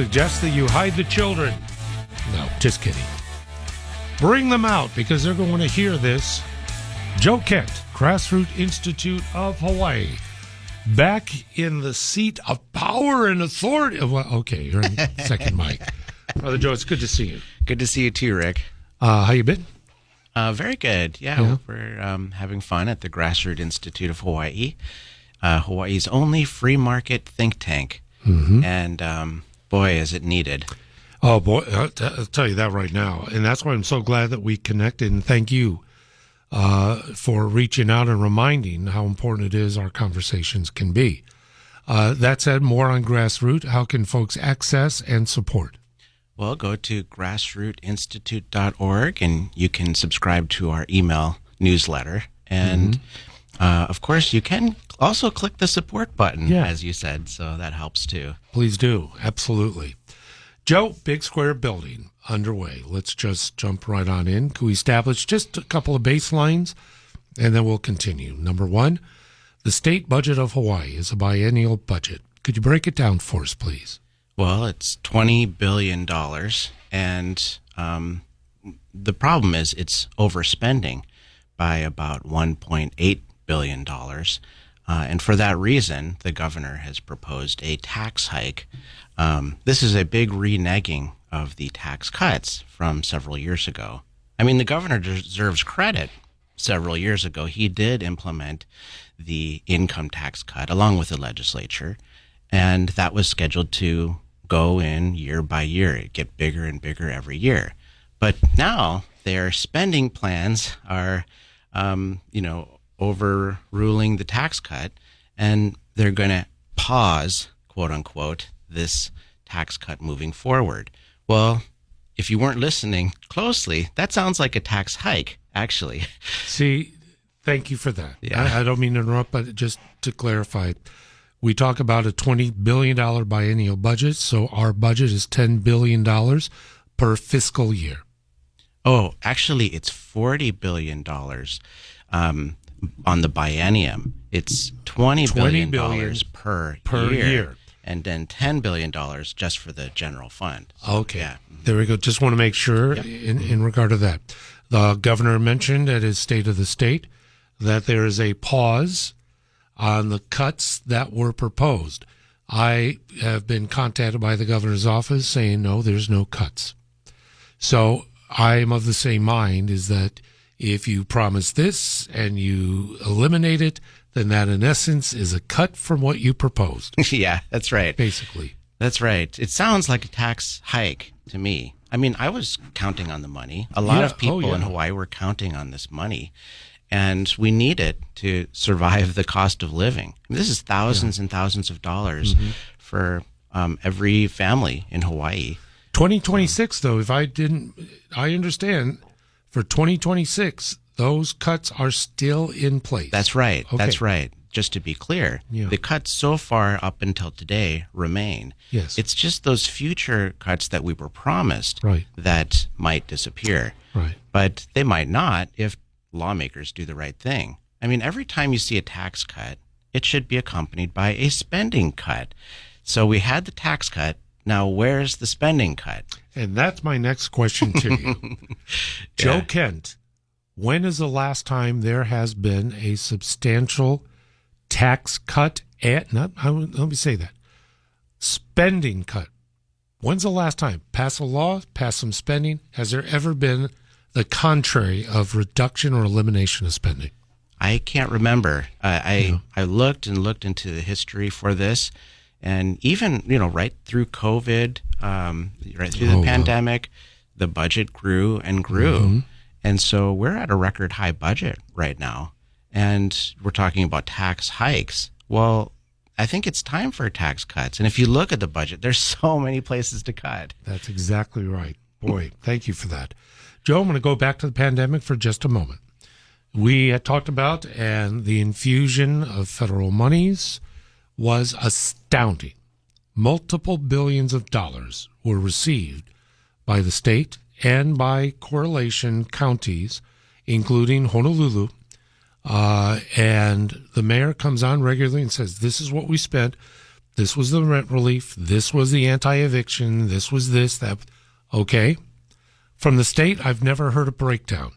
suggest that you hide the children. No, just kidding. Bring them out because they're going to hear this. Joe Kent, Grassroots Institute of Hawaii, back in the seat of power and authority. Well, okay, you're in second mic. Brother Joe, it's good to see you. Good to see you too, Rick. How you been? Very good. Yeah. We're having fun at the Grassroots Institute of Hawaii, Hawaii's only free market think tank. Mm-hmm. And boy, is it needed. Oh, boy, I'll tell you that right now. And that's why I'm so glad that we connected. And thank you for reaching out and reminding how important it is our conversations can be. That said, more on Grassroots. How can folks access and support? Well, go to grassrootsinstitute.org and you can subscribe to our email newsletter. And, of course, you can also click the support button, as you said, so that helps too. Please do. Absolutely. Joe, Big Square Building underway. Let's just jump right on in. Can we establish just a couple of baselines, and then we'll continue. Number one, the state budget of Hawaii is a biennial budget. Could you break it down for us, please? Well, it's $20 billion, and the problem is it's overspending by about $1.8 billion. And for that reason, the governor has proposed a tax hike. This is a big reneging of the tax cuts from several years ago. I mean, the governor deserves credit. Several years ago, he did implement the income tax cut along with the legislature, and that was scheduled to go in year by year. It get bigger and bigger every year. But now their spending plans are, overruling the tax cut, and they're going to pause, quote unquote, this tax cut moving forward. Well, if you weren't listening closely, that sounds like a tax hike, actually. See, thank you for that. Yeah. I don't mean to interrupt, but just to clarify, we talk about a $20 billion biennial budget, so our budget is $10 billion per fiscal year. Oh, actually, it's $40 billion on the biennium. It's $20 billion per year. And then $10 billion just for the general fund. So, okay. Yeah. There we go. Just want to make sure in regard to that. The governor mentioned at his State of the State that there is a pause on the cuts that were proposed. I have been contacted by the governor's office saying, no, there's no cuts. So I am of the same mind, is that if you promise this and you eliminate it, then that in essence is a cut from what you proposed. Yeah, that's right. Basically. That's right. It sounds like a tax hike to me. I mean, I was counting on the money. A lot of people in Hawaii were counting on this money. And we need it to survive the cost of living. I mean, this is thousands and thousands of dollars for every family in Hawaii. 2026, though, I understand, for 2026, those cuts are still in place. That's right. Okay. That's right. Just to be clear, the cuts so far up until today remain. Yes. It's just those future cuts that we were promised that might disappear. Right. But they might not if lawmakers do the right thing. I mean, every time you see a tax cut, it should be accompanied by a spending cut. So we had the tax cut. Now, where's the spending cut? And that's my next question to you. Joe Kent, when is the last time there has been a substantial tax cut? Let me say that. Spending cut. When's the last time? Pass a law, pass some spending. Has there ever been the contrary of reduction or elimination of spending? I can't remember. I looked into the history for this, and even right through COVID, right through the pandemic, the budget grew and grew, and so we're at a record high budget right now, and we're talking about tax hikes. Well, I think it's time for tax cuts, and if you look at the budget, there's so many places to cut. That's exactly right. Boy, thank you for that. Joe, I'm going to go back to the pandemic for just a moment. We had talked about, and the infusion of federal monies was astounding. Multiple billions of dollars were received by the state and by correlation counties, including Honolulu. And the mayor comes on regularly and says, this is what we spent. This was the rent relief. This was the anti-eviction. This was this, that. Okay. From the state, I've never heard a breakdown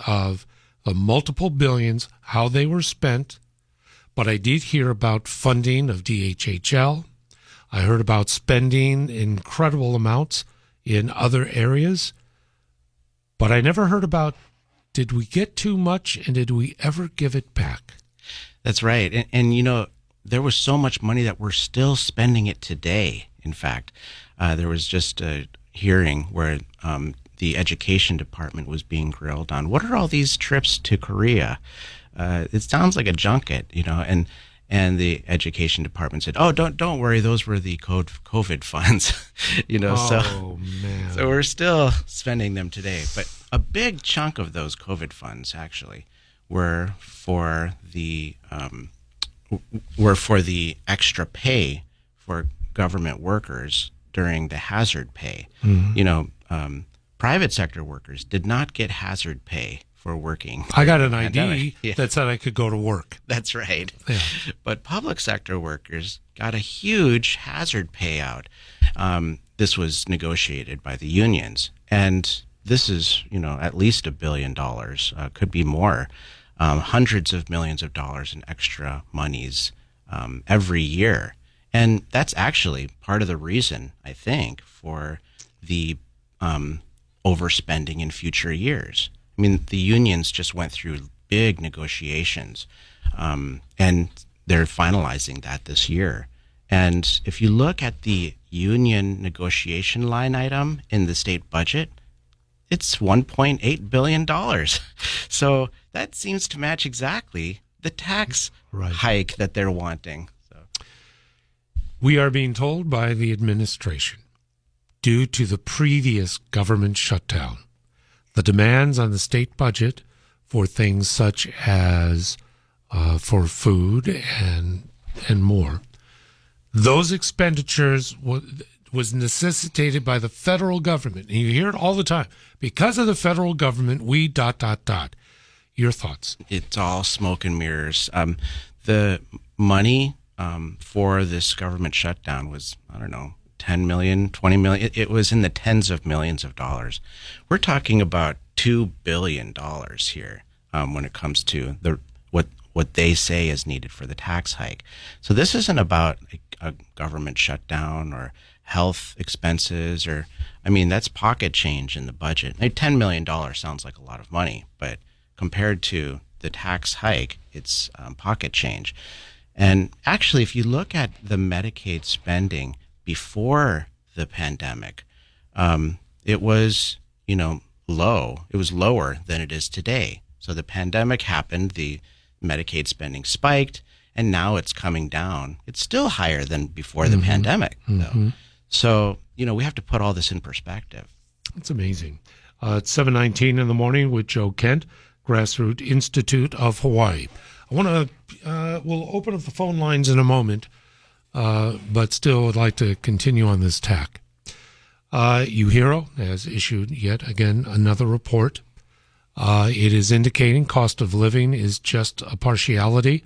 of the multiple billions, how they were spent, but I did hear about funding of DHHL. I heard about spending incredible amounts in other areas, but I never heard about, did we get too much and did we ever give it back? That's right. And you know, there was so much money that we're still spending it today. In fact, there was just a hearing where the education department was being grilled on what are all these trips to Korea. It sounds like a junket, you know, and the education department said, "Oh, don't worry, those were the COVID funds," you know. Man. So we're still spending them today, but a big chunk of those COVID funds actually were for the extra pay for government workers during the hazard pay. You know, private sector workers did not get hazard pay for working. I got an Pandemic. ID that said I could go to work. That's right. Yeah. But public sector workers got a huge hazard payout. This was negotiated by the unions, and this is, you know, at least $1 billion, could be more, hundreds of millions of dollars in extra monies every year. And that's actually part of the reason, I think, for the overspending in future years. I mean, the unions just went through big negotiations, and they're finalizing that this year. And if you look at the union negotiation line item in the state budget, it's $1.8 billion. So that seems to match exactly the tax hike that they're wanting. So We are being told by the administration, due to the previous government shutdown, the demands on the state budget for things such as for food and more, those expenditures was necessitated by the federal government. And you hear it all the time. Because of the federal government, we ... Your thoughts? It's all smoke and mirrors. The money for this government shutdown was, I don't know, 10 million, 20 million. It was in the tens of millions of dollars. We're talking about $2 billion here when it comes to what they say is needed for the tax hike. So this isn't about a government shutdown or health expenses that's pocket change in the budget. $10 million sounds like a lot of money, but compared to the tax hike, it's pocket change. And actually, if you look at the Medicaid spending before the pandemic, it was, low. It was lower than it is today. So the pandemic happened, the Medicaid spending spiked, and now it's coming down. It's still higher than before the pandemic, though. So, we have to put all this in perspective. It's amazing. It's 7:19 in the morning with Joe Kent, Grassroots Institute of Hawaii. I want to, we'll open up the phone lines in a moment, but still would like to continue on this tack. UHERO has issued yet again another report. It is indicating cost of living is just a partiality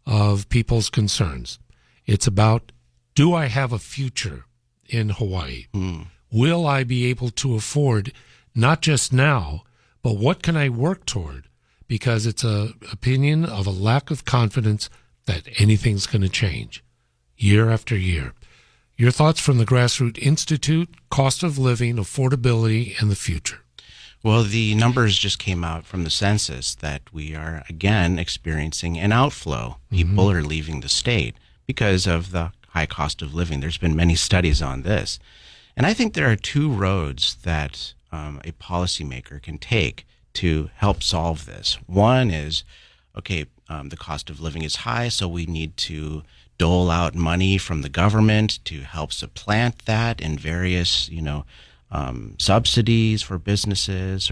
of people's concerns. It's about, do I have a future in Hawaii? Will I be able to afford, not just now, but what can I work toward? Because it's an opinion of a lack of confidence that anything's going to change year after year. Your thoughts from the Grassroots Institute, cost of living, affordability, and the future. Well, the numbers just came out from the census that we are again experiencing an outflow. People are leaving the state because of the high cost of living. There's been many studies on this. And I think there are two roads that a policymaker can take to help solve this. One is, the cost of living is high, so we need to dole out money from the government to help supplant that in various, subsidies for businesses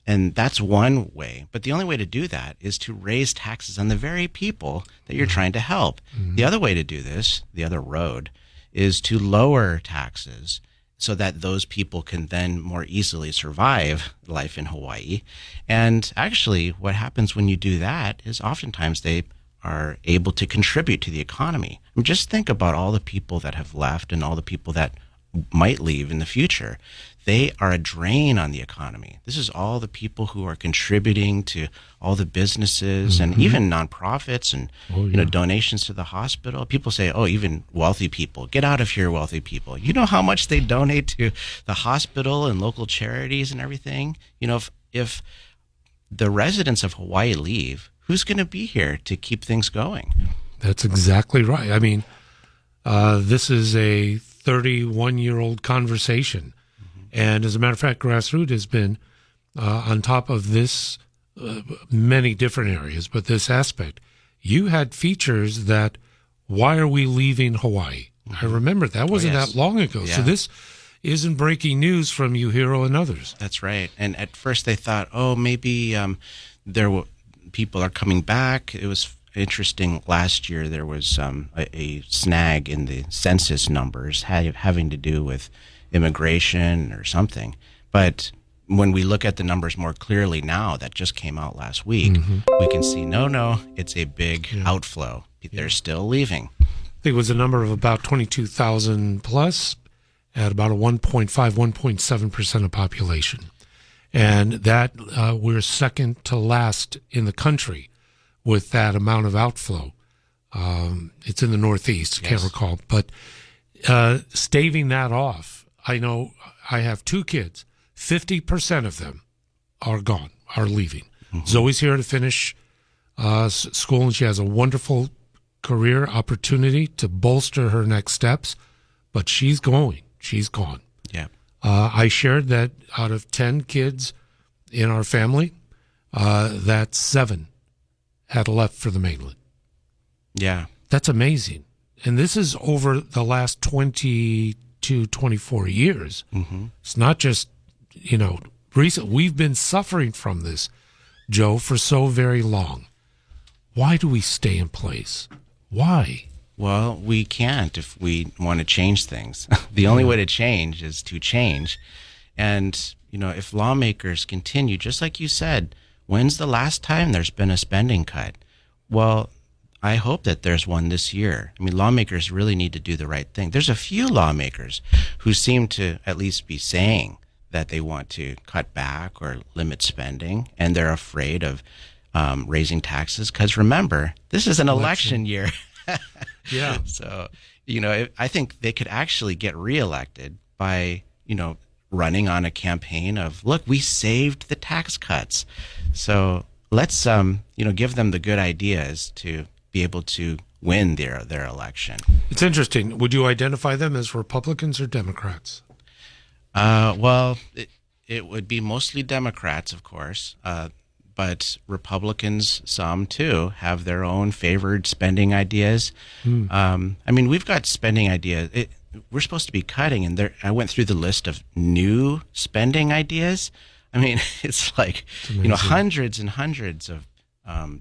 and that's one way. But the only way to do that is to raise taxes on the very people that you're trying to help. The other way to do this, the other road, is to lower taxes so that those people can then more easily survive life in Hawaii. And actually, what happens when you do that is oftentimes they are able to contribute to the economy. I mean, just think about all the people that have left and all the people that might leave in the future. They are a drain on the economy. This is all the people who are contributing to all the businesses and even nonprofits and donations to the hospital. People say, oh, even wealthy people, get out of here, wealthy people. You know how much they donate to the hospital and local charities and everything? You know, if the residents of Hawaii leave, who's going to be here to keep things going? That's exactly right. I mean, this is a 31-year-old conversation. And as a matter of fact, Grassroot has been on top of this many different areas, but this aspect. You had features that, why are we leaving Hawaii? I remember that wasn't that long ago. Yeah. So this isn't breaking news from Yujiro and others. That's right. And at first they thought, oh, maybe people are coming back. It was interesting. Last year there was a snag in the census numbers having to do with immigration or something. But when we look at the numbers more clearly now, that just came out last week, we can see, no, it's a big outflow. They're still leaving. I think it was a number of about 22,000 plus at about a 1.7% of population. And that we're second to last in the country with that amount of outflow. It's in the Northeast, can't recall. But staving that off, I know I have 2 kids. 50% of them are gone, are leaving. Zoe's here to finish school, and she has a wonderful career opportunity to bolster her next steps, but she's going. She's gone. Yeah. I shared that out of 10 kids in our family, that 7 had left for the mainland. Yeah. That's amazing. And this is over the last 24 years. It's not just, recent. We've been suffering from this, Joe, for so very long. Why do we stay in place? Why? Well, we can't if we want to change things. The only way to change is to change. And, if lawmakers continue, just like you said, when's the last time there's been a spending cut? Well, I hope that there's one this year. I mean, lawmakers really need to do the right thing. There's a few lawmakers who seem to at least be saying that they want to cut back or limit spending, and they're afraid of raising taxes. Because remember, this is an election year. Yeah. So, I think they could actually get reelected by, running on a campaign of, look, we saved the tax cuts. So let's, give them the good ideas to be able to win their election. It's interesting. Would you identify them as Republicans or Democrats? Well, it would be mostly Democrats, of course, but Republicans, some too, have their own favored spending ideas. We've got spending ideas. We're supposed to be cutting, and I went through the list of new spending ideas. I mean, it's like, hundreds and hundreds of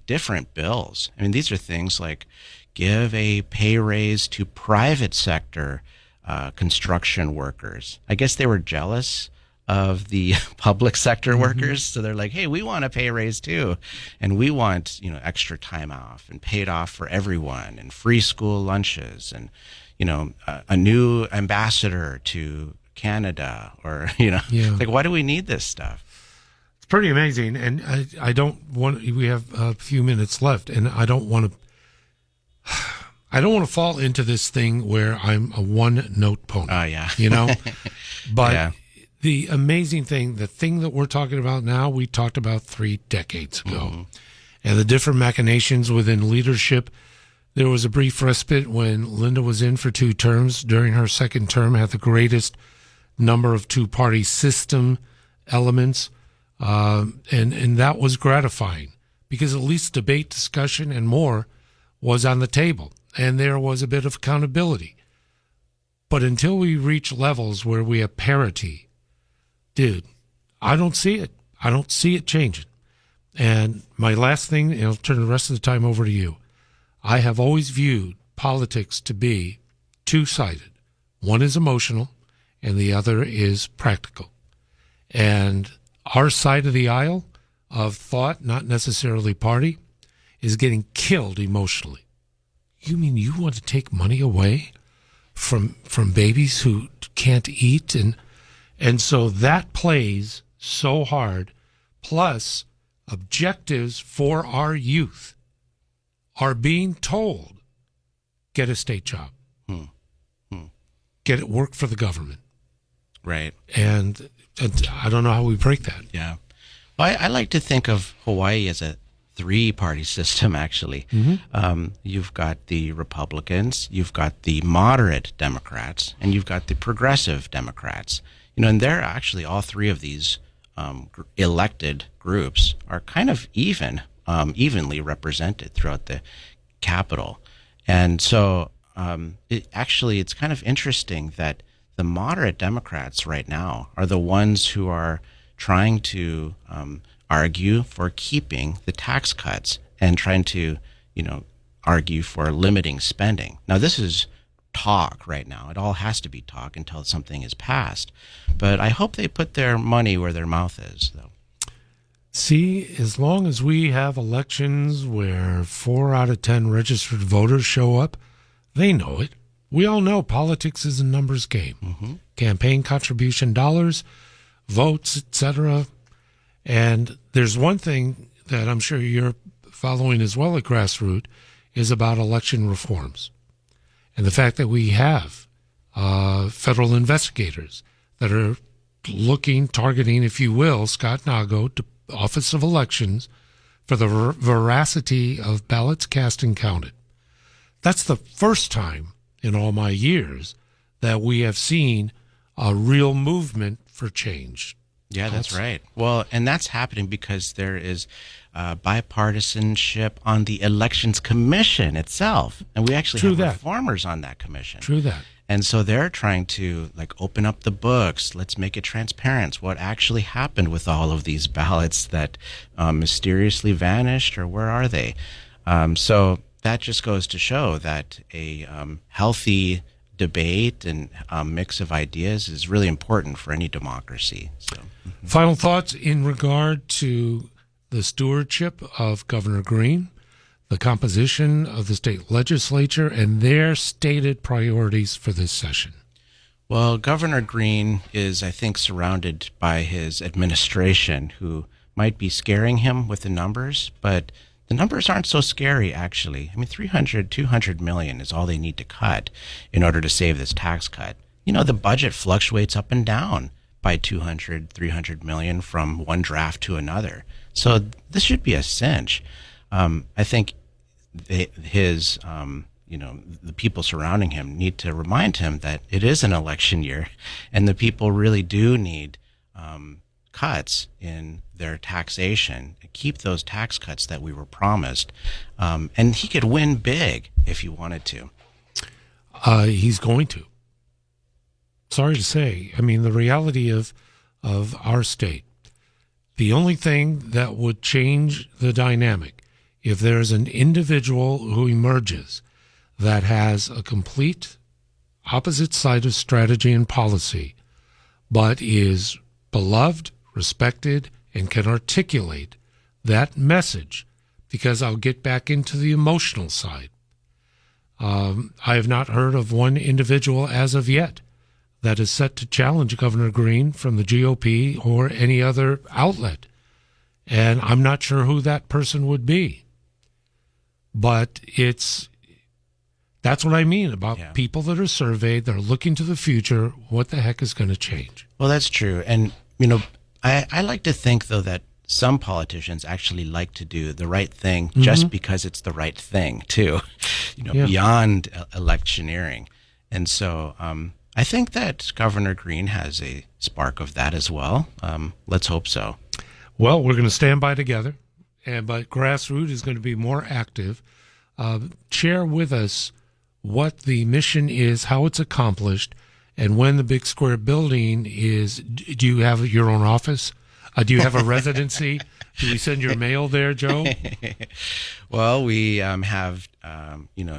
different bills. I mean, these are things like give a pay raise to private sector construction workers. I guess they were jealous of the public sector workers, so they're like, hey, we want a pay raise too, and we want extra time off and paid off for everyone, and free school lunches, and a new ambassador to Canada, or like, why do we need this stuff? It's pretty amazing, and I don't want. We have a few minutes left, and I don't want to fall into this thing where I'm a one-note pony. Oh yeah, But yeah. The amazing thing, the thing that we're talking about now, we talked about 3 decades ago, and the different machinations within leadership. There was a brief respite when Linda was in for 2 terms. During her second term, had the greatest number of 2-party system elements. And that was gratifying because at least debate, discussion, and more was on the table, and there was a bit of accountability. But until we reach levels where we have parity, dude, I don't see it. I don't see it changing. And my last thing, and I'll turn the rest of the time over to you. I have always viewed politics to be 2-sided. One is emotional, and the other is practical. And our side of the aisle of thought, not necessarily party, is getting killed emotionally. You mean you want to take money away from babies who can't eat? And so that plays so hard. Plus, objectives for our youth are being told, get a state job. Get it work for the government. Right. And I don't know how we break that. Yeah. Well, I like to think of Hawaii as a three-party system, actually. You've got the Republicans, you've got the moderate Democrats, and you've got the progressive Democrats. And they're actually, all three of these elected groups are kind of evenly represented throughout the Capitol. And so it's kind of interesting that the moderate Democrats right now are the ones who are trying to argue for keeping the tax cuts and trying to, argue for limiting spending. Now, this is talk right now. It all has to be talk until something is passed. But I hope they put their money where their mouth is, though. See, as long as we have elections where 4 out of 10 registered voters show up, they know it. We all know politics is a numbers game. Campaign contribution dollars, votes, etc. And there's one thing that I'm sure you're following as well at Grassroots is about election reforms. And the fact that we have federal investigators that are targeting, if you will, Scott Nago, to Office of Elections for the veracity of ballots cast and counted. That's the first time in all my years that we have seen a real movement for change. Yeah, that's right. Well, and that's happening because there is bipartisanship on the Elections Commission itself. And we actually have reformers on that commission. True that. And so they're trying to open up the books. Let's make it transparent. What actually happened with all of these ballots that mysteriously vanished, or where are they? So that just goes to show that a healthy debate and mix of ideas is really important for any democracy. So, Final thoughts in regard to the stewardship of Governor Green, the composition of the state legislature, and their stated priorities for this session. Well, Governor Green is, I think, surrounded by his administration, who might be scaring him with the numbers, but the numbers aren't so scary, actually. I mean, 200 million is all they need to cut in order to save this tax cut. The budget fluctuates up and down by 200, 300 million from one draft to another. So this should be a cinch. I think the people surrounding him need to remind him that it is an election year, and the people really do need cuts in their taxation, keep those tax cuts that we were promised. And he could win big if he wanted to. He's going to. Sorry to say. I mean, the reality of our state, the only thing that would change the dynamic, if there's an individual who emerges that has a complete opposite side of strategy and policy, but is beloved, respected, and can articulate that message, because I'll get back into the emotional side. I have not heard of one individual as of yet that is set to challenge Governor Green from the GOP or any other outlet. And I'm not sure who that person would be. But that's what I mean about people that are surveyed, they're looking to the future. What the heck is going to change? Well, that's true. And, I like to think, though, that some politicians actually like to do the right thing just because it's the right thing, too, beyond electioneering. And so I think that Governor Green has a spark of that as well. Let's hope so. Well, we're going to stand by together, but Grassroots is going to be more active. Share with us what the mission is, how it's accomplished, and when the Big Square building is. Do you have your own office? Do you have a residency? Do we send your mail there, Joe? Well, we have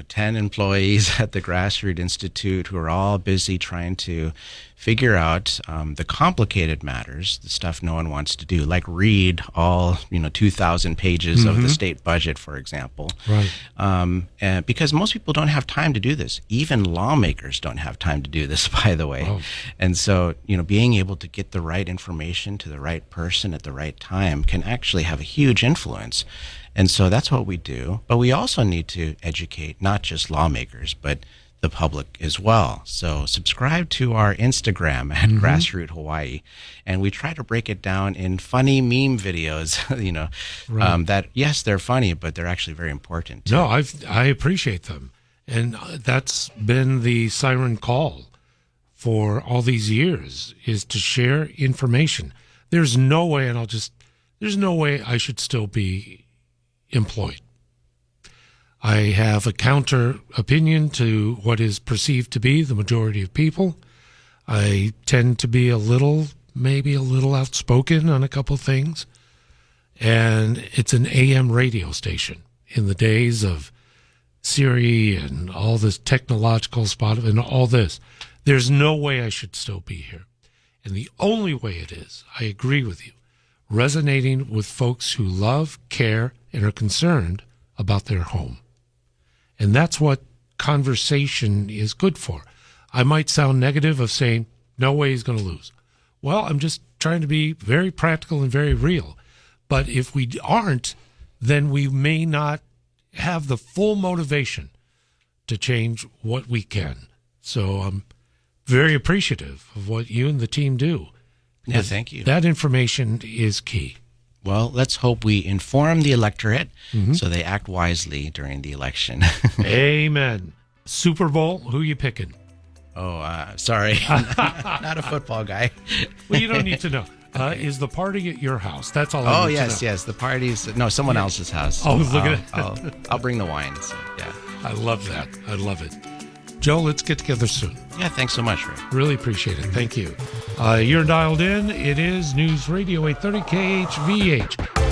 10 employees at the Grassroots Institute who are all busy trying to figure out the complicated matters, the stuff no one wants to do, like read all 2,000 pages of the state budget, for example. Right. And because most people don't have time to do this. Even lawmakers don't have time to do this, by the way. Oh. And so, being able to get the right information to the right person at the right time can actually have a huge influence. And so that's what we do. But we also need to educate not just lawmakers, but the public as well. So subscribe to our Instagram at Grassroots Hawaii, and we try to break it down in funny meme videos. Right. That yes, they're funny, but they're actually very important. No, I appreciate them, and that's been the siren call for all these years, is to share information. There's no way, there's no way I should still be employed. I have a counter opinion to what is perceived to be the majority of people. I tend to be maybe a little outspoken on a couple things. And it's an AM radio station. In the days of Siri and all this technological spot and all this, there's no way I should still be here. And the only way it is, I agree with you, resonating with folks who love, care, and are concerned about their home. And that's what conversation is good for. I might sound negative of saying, no way he's going to lose. Well, I'm just trying to be very practical and very real. But if we aren't, then we may not have the full motivation to change what we can. So I'm very appreciative of what you and the team do. Yeah, thank you. That information is key. Well, let's hope we inform the electorate so they act wisely during the election. Amen. Super Bowl, who you picking? Sorry. Not a football guy. Well, you don't need to know. Is the party at your house? That's all I need to know. Yes. The party's someone else's house. Oh, look at it. I'll bring the wine. So, yeah. I love that. I love it. Joe, let's get together soon. Yeah, thanks so much, Rick. Really appreciate it. Thank you. You're dialed in. It is News Radio 830 KHVH.